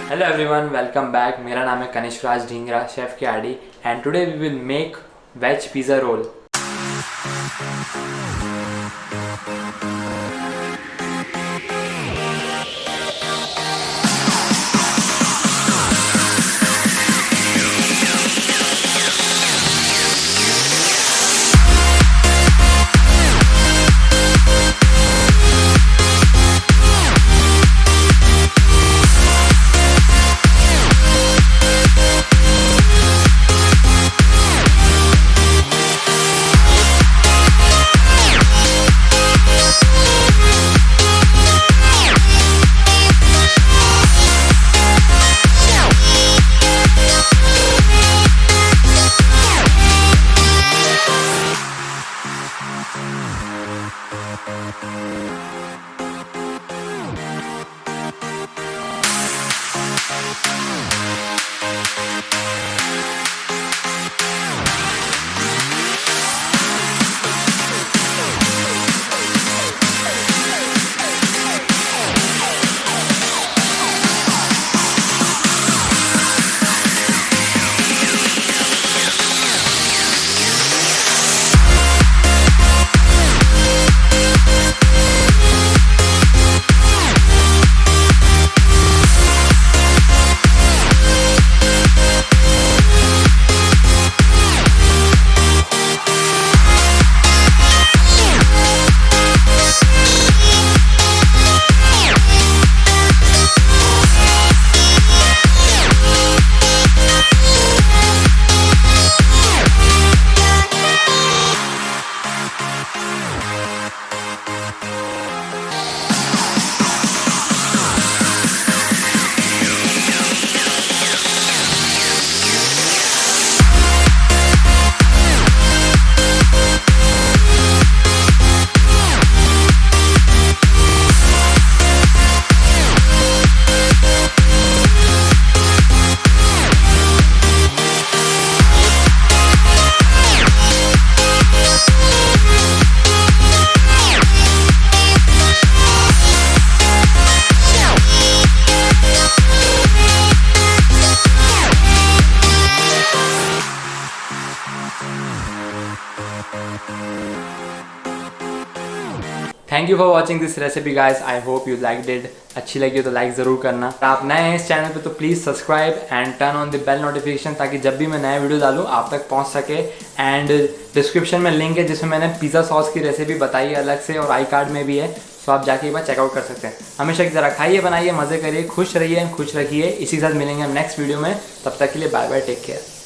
Hello everyone, welcome back. मेरा नाम है Kanishk Raj Dhingra, chef KRD, and today we will make veg pizza roll. Thank you for watching this recipe guys, I hope you like it. अच्छी लगी हो तो like ज़रूर करना। आप नए हैं इस चैनल पे तो please subscribe and turn on the bell notification, ताकि जब भी मैं नया वीडियो डालूँ आप तक पहुंच सके। एंड डिस्क्रिप्शन में लिंक है जिसमें मैंने पिज़्ज़ा सॉस की रेसिपी बताई है अलग से, और आई कार्ड में भी है, तो आप जाके एक बार चेकआउट कर सकते हैं। हमेशा की तरह खाइए, बनाइए, मज़े करिए, खुश रहिए, खुश रखिए। इसी के साथ मिलेंगे हम नेक्स्ट वीडियो में। तब तक के लिए बाय बाय, टेक केयर।